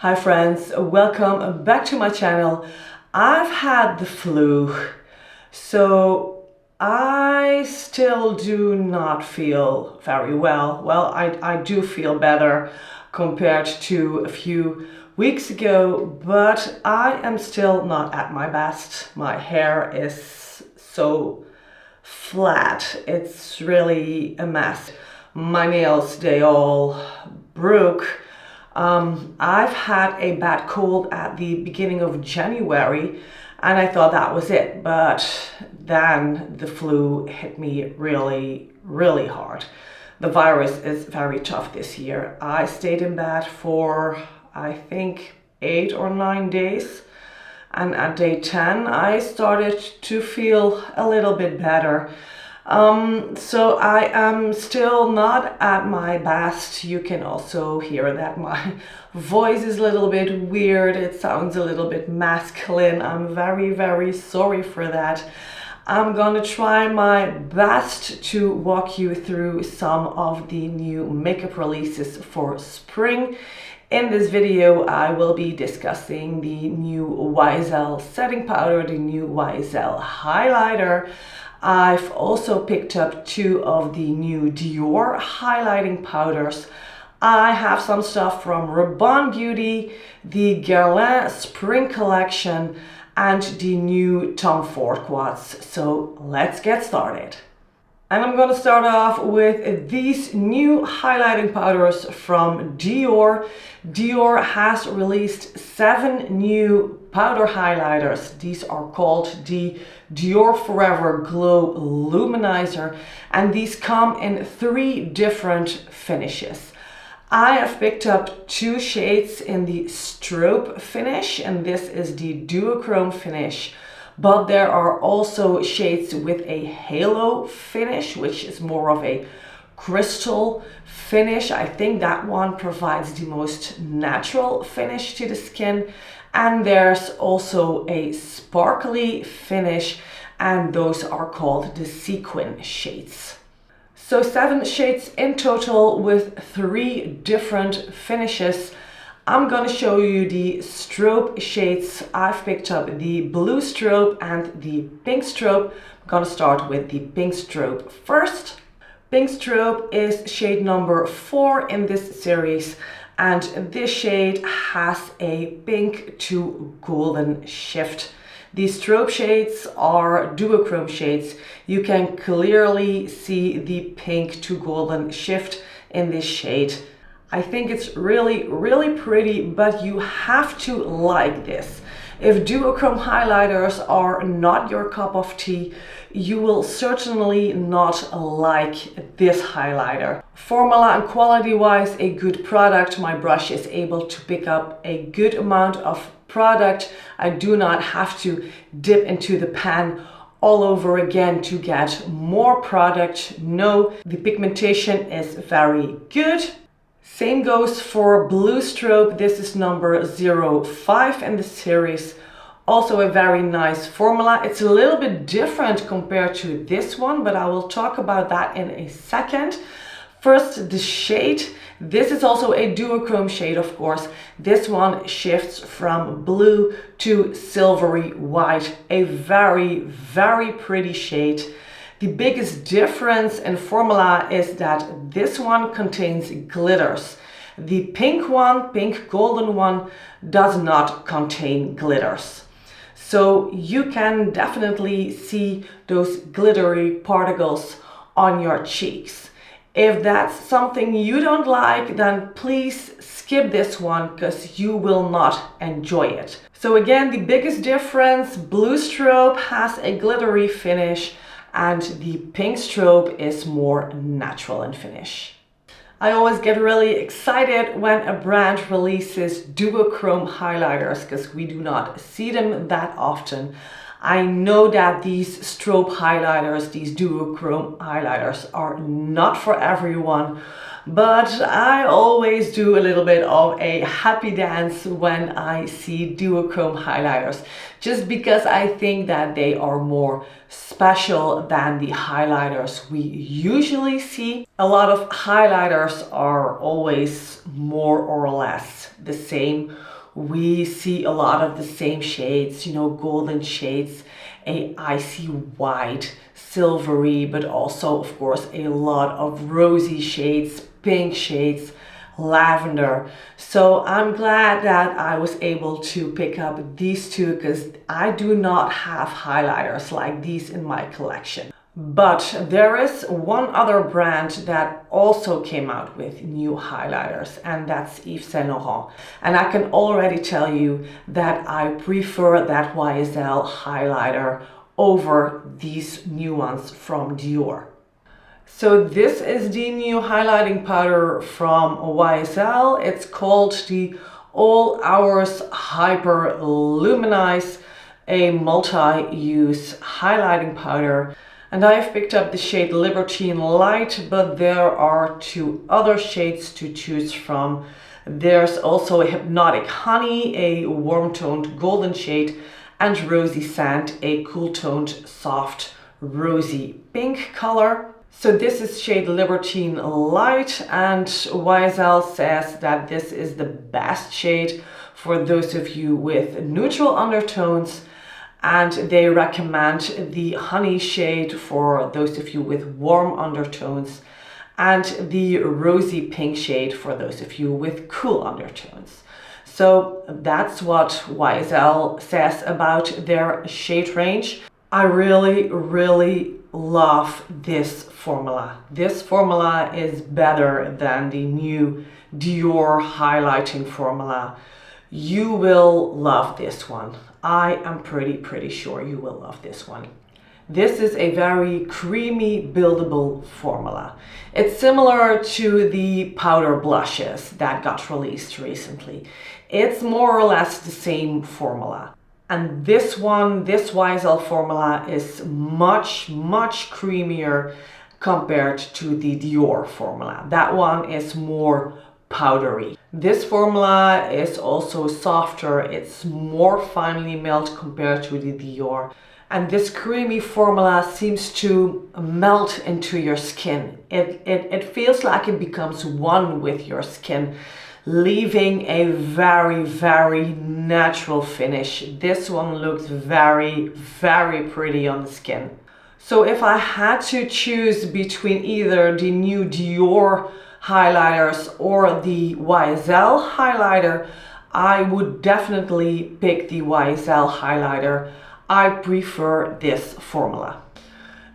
Hi friends, welcome back to my channel. I've had the flu, so I still do not feel very well. Well, I do feel better compared to a few weeks ago, but I am still not at my best. My hair is so flat, it's really a mess. My nails, they all broke. I've had a bad cold at the beginning of January and I thought that was it, but then the flu hit me really hard. The virus is very tough this year. I stayed in bed for, I think, 8 or 9 days, and at day 10 I started to feel a little bit better. So I am still not at my best. You can also hear that my voice is a little bit weird. It sounds a little bit masculine. I'm very sorry for that. I'm gonna try my best to walk you through some of the new makeup releases for spring. In this video, I will be discussing the new YSL setting powder, the new YSL highlighter. I've also picked up 2 of the new Dior highlighting powders. I have some stuff from Rabanne Beauty, the Guerlain Spring collection, and the new Tom Ford quads. So let's get started. And I'm going to start off with these new highlighting powders from Dior. Dior has released 7 new powder highlighters. These are called the Dior Forever Glow Luminizer, and these come in 3 different finishes. I have picked up 2 shades in the Strobe finish, and this is the duochrome finish. But there are also shades with a halo finish, which is more of a crystal finish. I think that one provides the most natural finish to the skin. And there's also a sparkly finish, and those are called the sequin shades. So 7 shades in total with 3 different finishes. I'm gonna show you the strobe shades. I've picked up the blue strobe and the pink strobe. I'm gonna start with the pink strobe first. Pink strobe is shade number 4 in this series, and this shade has a pink to golden shift. These strobe shades are duochrome shades. You can clearly see the pink to golden shift in this shade. I think it's really pretty, but you have to like this. If duochrome highlighters are not your cup of tea, you will certainly not like this highlighter. Formula and quality wise, a good product. My brush is able to pick up a good amount of product. I do not have to dip into the pan all over again to get more product. No, the pigmentation is very good. Same goes for blue strobe. This is number 05 in the series. Also a very nice formula. It's a little bit different compared to this one, but I will talk about that in a second. First, the shade. This is also a duochrome shade, of course. This one shifts from blue to silvery white. A very pretty shade. The biggest difference in formula is that this one contains glitters. The pink one, pink golden one, does not contain glitters. So you can definitely see those glittery particles on your cheeks. If that's something you don't like, then please skip this one because you will not enjoy it. So again, the biggest difference, blue strobe has a glittery finish, and the pink strobe is more natural in finish. I always get really excited when a brand releases duochrome highlighters because we do not see them that often. I know that these strobe highlighters, these duochrome highlighters, are not for everyone, But I always do a little bit of a happy dance when I see duochrome highlighters, just because I think that they are more special than the highlighters we usually see. A lot of highlighters are always more or less the same. We see a lot of the same shades, you know, golden shades, a icy white, silvery, but also of course a lot of rosy shades, pink shades, lavender. So I'm glad that I was able to pick up these two, because I do not have highlighters like these in my collection. But there is one other brand that also came out with new highlighters, and that's Yves Saint Laurent. And I can already tell you that I prefer that YSL highlighter over these new ones from Dior. So this is the new highlighting powder from YSL. It's called the All Hours Hyper Luminize, a multi-use highlighting powder. And I've picked up the shade Libertine Light, but there are two other shades to choose from. There's also a Hypnotic Honey, a warm-toned golden shade, and Rosy Sand, a cool-toned soft rosy pink color. So this is shade Libertine Light, and YSL says that this is the best shade for those of you with neutral undertones, and they recommend the honey shade for those of you with warm undertones, and the rosy pink shade for those of you with cool undertones. So that's what YSL says about their shade range. I really love this formula. This formula is better than the new Dior highlighting formula. You will love this one. I am pretty sure you will love this one. This is a very creamy, buildable formula. It's similar to the powder blushes that got released recently. It's more or less the same formula. And this one, this YSL formula, is much creamier compared to the Dior formula. That one is more powdery. This formula is also softer. It's more finely milled compared to the Dior. And this creamy formula seems to melt into your skin. It feels like it becomes one with your skin, leaving a very natural finish. This one looks very pretty on the skin. So if I had to choose between either the new Dior highlighters or the YSL highlighter, I would definitely pick the YSL highlighter. I prefer this formula.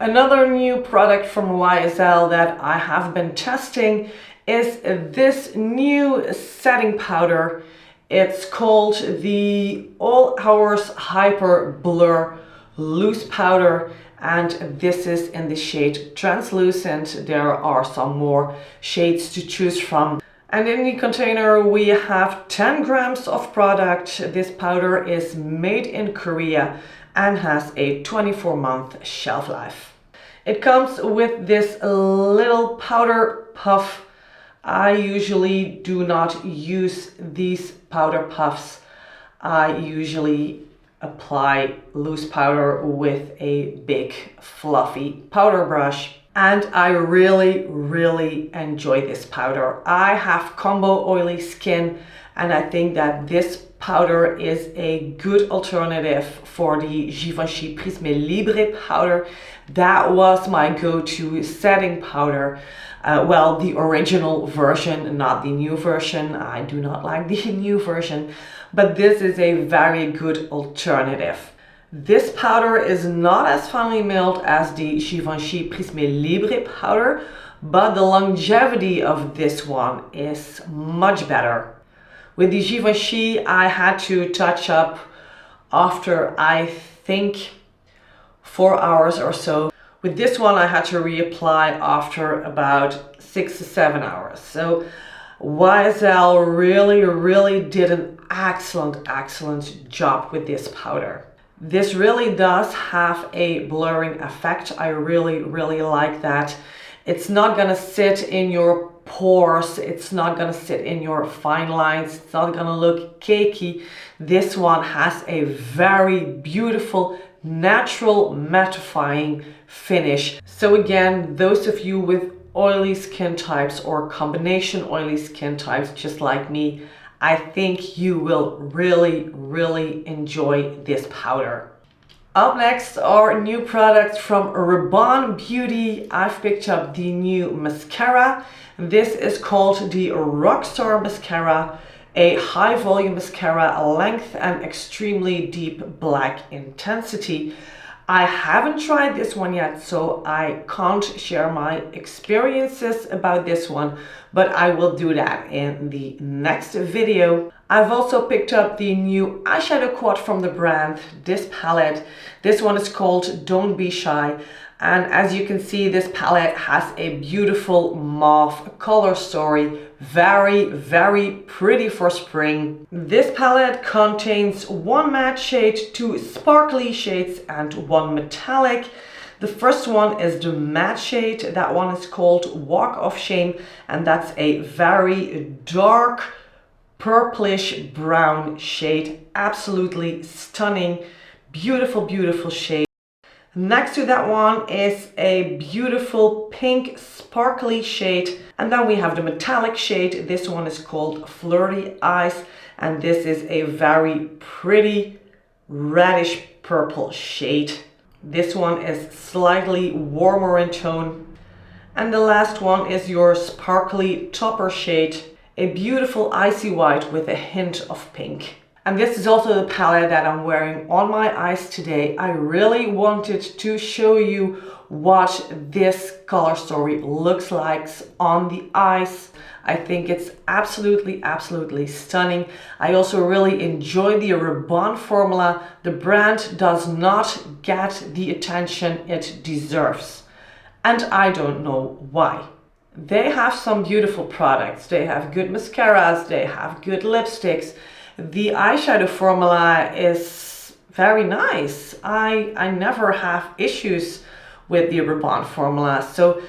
Another new product from YSL that I have been testing is this new setting powder. It's called the All Hours Hyper Blur Loose Powder, and this is in the shade Translucent. There are some more shades to choose from. And in the container we have 10 grams of product. This powder is made in Korea and has a 24-month shelf life. It comes with this little powder puff. I usually do not use these powder puffs. I usually apply loose powder with a big fluffy powder brush. And I really enjoy this powder. I have combo oily skin, and I think that this powder is a good alternative for the Givenchy Prisme Libre powder. That was my go-to setting powder. Well, the original version, not the new version. I do not like the new version, but this is a very good alternative. This powder is not as finely milled as the Givenchy Prisme Libre powder, but the longevity of this one is much better. With the Givenchy, I had to touch up after, I think, 4 hours or so. With this one, I had to reapply after about 6 to 7 hours. So YSL really did an excellent job with this powder. This really does have a blurring effect. I really like that. It's not gonna sit in your pores. It's not gonna sit in your fine lines. It's not gonna look cakey. This one has a very beautiful, natural mattifying finish. So again, those of you with oily skin types or combination oily skin types just like me, I think you will really, really enjoy this powder. Up next are new products from Rabanne Beauty. I've picked up the new mascara. This is called the Rockstar Mascara, a high volume mascara, length and extremely deep black intensity. I haven't tried this one yet, so I can't share my experiences about this one, but I will do that in the next video. I've also picked up the new eyeshadow quad from the brand, this palette. This one is called Don't Be Shy. And as you can see, this palette has a beautiful mauve color story. Very, very pretty for spring. This palette contains one matte shade, two sparkly shades, and one metallic. The first one is the matte shade. That one is called Walk of Shame, and that's a very dark purplish brown shade. Absolutely stunning, beautiful, beautiful shade. Next to that one is a beautiful pink sparkly shade, and then we have the metallic shade. This one is called Flirty Eyes, and this is a very pretty reddish purple shade. This one is slightly warmer in tone. And the last one is your sparkly topper shade, a beautiful icy white with a hint of pink. And this is also the palette that I'm wearing on my eyes today. I really wanted to show you what this color story looks like on the eyes. I think it's absolutely, absolutely stunning. I also really enjoy the Rabanne formula. The brand does not get the attention it deserves, and I don't know why. They have some beautiful products. They have good mascaras, they have good lipsticks. The eyeshadow formula is very nice. I never have issues with the Rabanne formula. So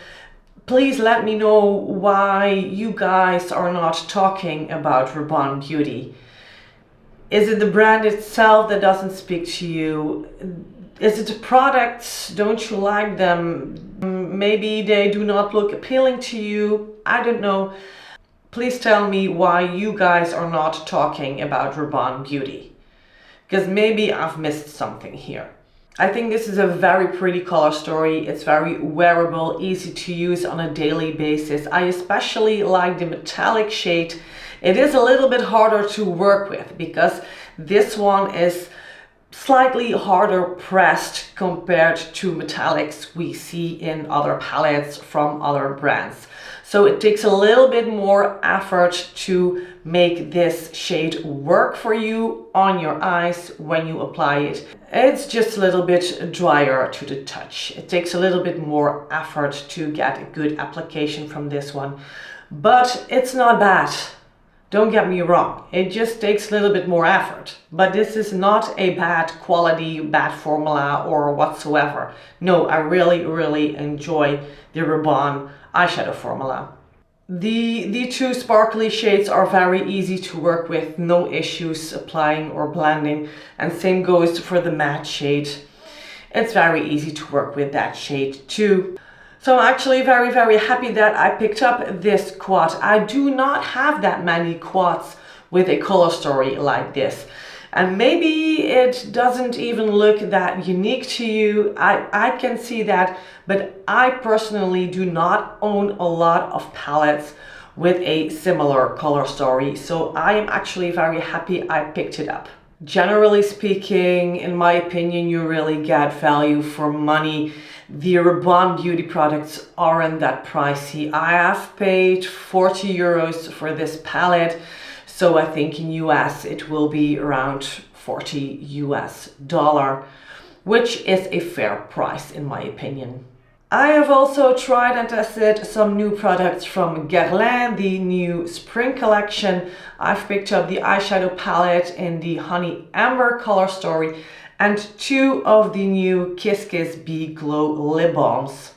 please let me know why you guys are not talking about Rabanne Beauty. Is it the brand itself that doesn't speak to you? Is it the products? Don't you like them? Maybe they do not look appealing to you. I don't know. Please tell me why you guys are not talking about Rabanne Beauty, because maybe I've missed something here. I think this is a very pretty color story. It's very wearable, easy to use on a daily basis. I especially like the metallic shade. It is a little bit harder to work with because this one is slightly harder pressed compared to metallics we see in other palettes from other brands. So it takes a little bit more effort to make this shade work for you on your eyes when you apply it. It's just a little bit drier to the touch. It takes a little bit more effort to get a good application from this one, but it's not bad. Don't get me wrong, it just takes a little bit more effort. But this is not a bad quality, bad formula or whatsoever. No, I really, really enjoy the Rabanne eyeshadow formula. The two sparkly shades are very easy to work with, no issues applying or blending. And same goes for the matte shade. It's very easy to work with that shade too. So I'm actually very, very happy that I picked up this quad. I do not have that many quads with a color story like this. And maybe it doesn't even look that unique to you. I can see that, but I personally do not own a lot of palettes with a similar color story. So I am actually very happy I picked it up. Generally speaking, in my opinion, you really get value for money. The Rabanne Beauty products aren't that pricey. I have paid 40 euros for this palette. So I think in US it will be around $40 US, which is a fair price in my opinion. I have also tried and tested some new products from Guerlain, the new spring collection. I've picked up the eyeshadow palette in the Honey Amber color story and two of the new Kiss Kiss Be Glow lip balms.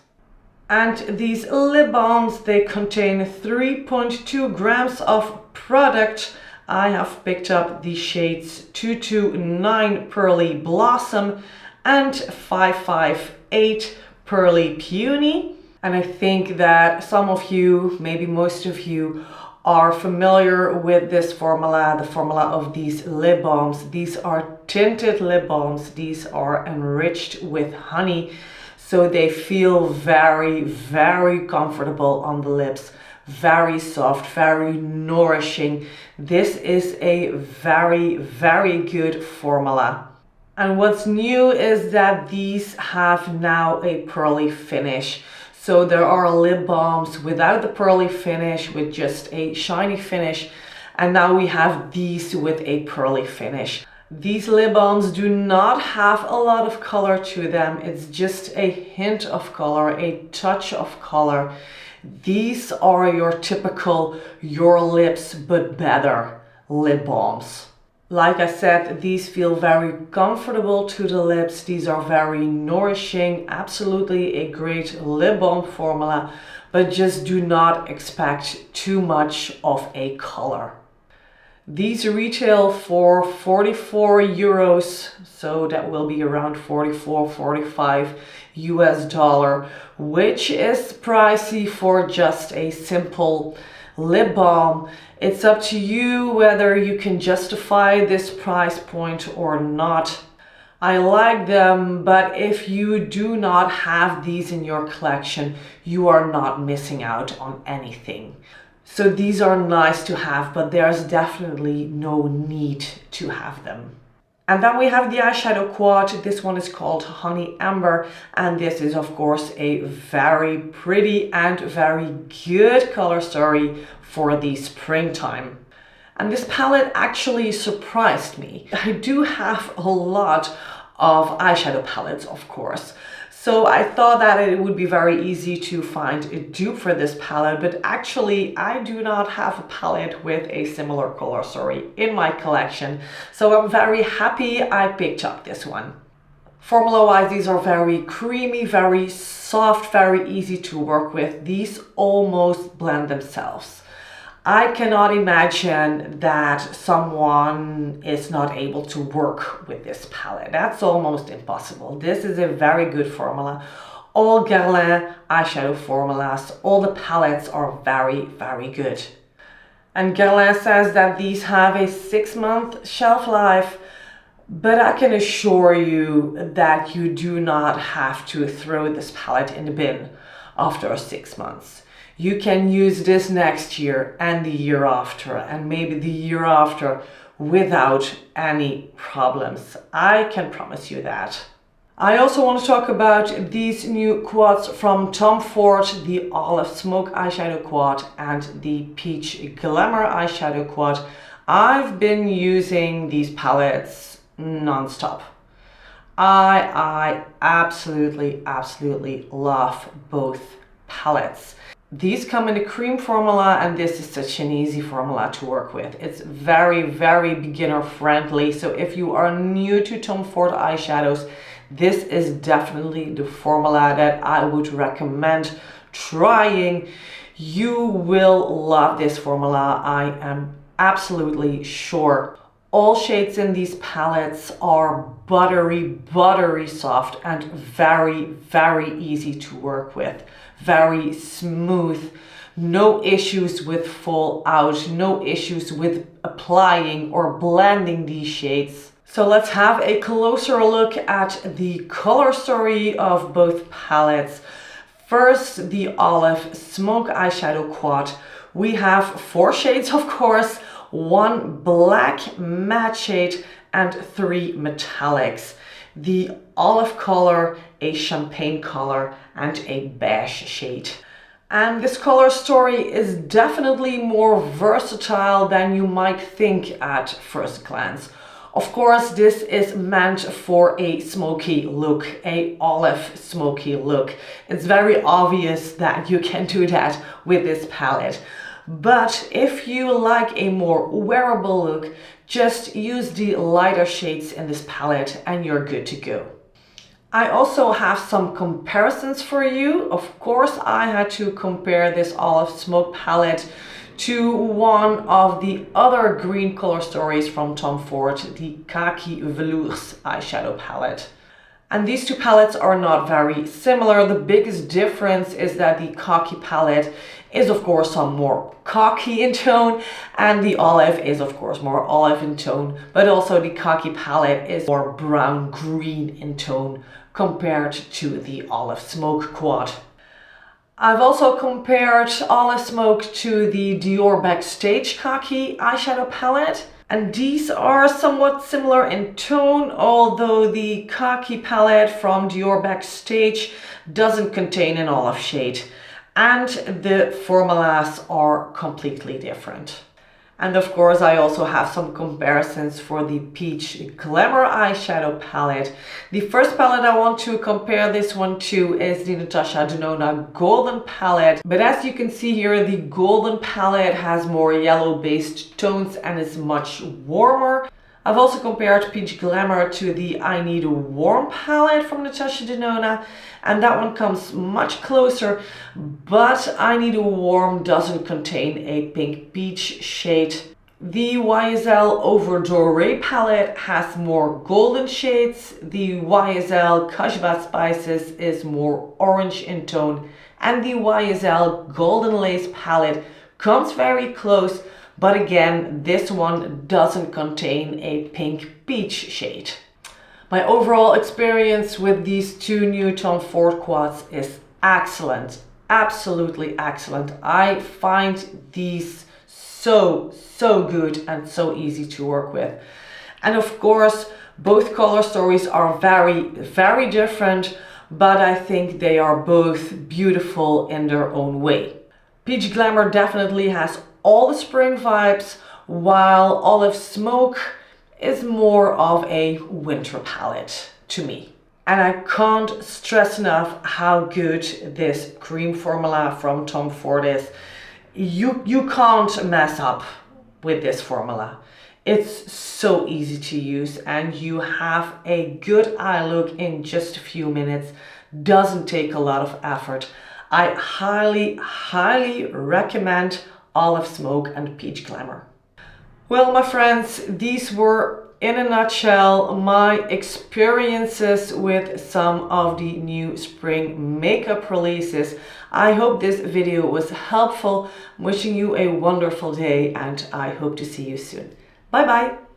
And these lip balms, they contain 3.2 grams of product. I have picked up the shades 229 Pearly Blossom and 558 Pearly Peony. And I think that some of you, maybe most of you, are familiar with this formula, the formula of these lip balms. These are tinted lip balms. These are enriched with honey, so they feel very, very comfortable on the lips, very soft, very nourishing. This is a very, very good formula. And what's new is that these have now a pearly finish. So there are lip balms without the pearly finish, with just a shiny finish. And now we have these with a pearly finish. These lip balms do not have a lot of color to them. It's just a hint of color, a touch of color. These are your typical Your Lips But Better lip balms. Like I said, these feel very comfortable to the lips. These are very nourishing, absolutely a great lip balm formula, but just do not expect too much of a color. These retail for 44 euros, so that will be around 44, 45 US dollar, which is pricey for just a simple lip balm. It's up to you whether you can justify this price point or not. I like them, but if you do not have these in your collection, you are not missing out on anything. So these are nice to have, but there's definitely no need to have them. And then we have the eyeshadow quad. This one is called Honey Amber, and this is of course a very pretty and very good color story for the springtime. And this palette actually surprised me. I do have a lot of eyeshadow palettes, of course. So I thought that it would be very easy to find a dupe for this palette, but actually I do not have a palette with a similar color story in my collection. So I'm very happy I picked up this one. Formula wise, these are very creamy, very soft, very easy to work with. These almost blend themselves. I cannot imagine that someone is not able to work with this palette. That's almost impossible. This is a very good formula. All Guerlain eyeshadow formulas, all the palettes are very, very good. And Guerlain says that these have a 6-month shelf life, but I can assure you that you do not have to throw this palette in the bin after 6 months. You can use this next year and the year after, and maybe the year after, without any problems. I can promise you that. I also want to talk about these new quads from Tom Ford, the Olive Smoke eyeshadow quad and the Peach Glamour eyeshadow quad. I've been using these palettes non-stop. I absolutely love both palettes. These come in a cream formula, and this is such an easy formula to work with. It's very, very beginner friendly. So if you are new to Tom Ford eyeshadows, this is definitely the formula that I would recommend trying. You will love this formula, I am absolutely sure. All shades in these palettes are buttery soft and very, very easy to work with. Very smooth, no issues with fallout, no issues with applying or blending these shades. So let's have a closer look at the color story of both palettes. First, the Olive Smoke eyeshadow quad. We have 4 shades, of course, 1 black matte shade and 3 metallics. The olive color, a champagne color, and a beige shade. And this color story is definitely more versatile than you might think at first glance. Of course, this is meant for a smoky look, a olive smoky look. It's very obvious that you can do that with this palette. But if you like a more wearable look, just use the lighter shades in this palette and you're good to go. I also have some comparisons for you. Of course, I had to compare this Olive Smoke palette to one of the other green color stories from Tom Ford, the Khaki Velours eyeshadow palette. And these two palettes are not very similar. The biggest difference is that the Khaki palette is of course some more khaki in tone, and the Olive is of course more olive in tone, but also the Khaki palette is more brown green in tone compared to the Olive Smoke quad. I've also compared Olive Smoke to the Dior Backstage Khaki eyeshadow palette. And these are somewhat similar in tone, although the Khaki palette from Dior Backstage doesn't contain an olive shade. And the formulas are completely different. And of course, I also have some comparisons for the Peach Glamour eyeshadow palette. The first palette I want to compare this one to is the Natasha Denona Golden palette. But as you can see here, the Golden palette has more yellow-based tones and is much warmer. I've also compared Peach Glamour to the I Need a Warm palette from Natasha Denona, and that one comes much closer, but I Need a Warm doesn't contain a pink peach shade. The YSL Over Doré palette has more golden shades, the YSL Kashba Spices is more orange in tone, and the YSL Golden Lace palette comes very close, but again, this one doesn't contain a pink peach shade. My overall experience with these two new Tom Ford quads is excellent, absolutely excellent. I find these so good and so easy to work with. And of course, both color stories are very different, but I think they are both beautiful in their own way. Peach Glamour definitely has all the spring vibes, while Olive Smoke is more of a winter palette to me. And I can't stress enough how good this cream formula from Tom Ford is. You can't mess up with this formula. It's so easy to use and you have a good eye look in just a few minutes. Doesn't take a lot of effort. I highly recommend Olive Smoke and Peach Glamour. Well, my friends, these were in a nutshell my experiences with some of the new spring makeup releases. I hope this video was helpful. I'm wishing you a wonderful day and I hope to see you soon. Bye bye.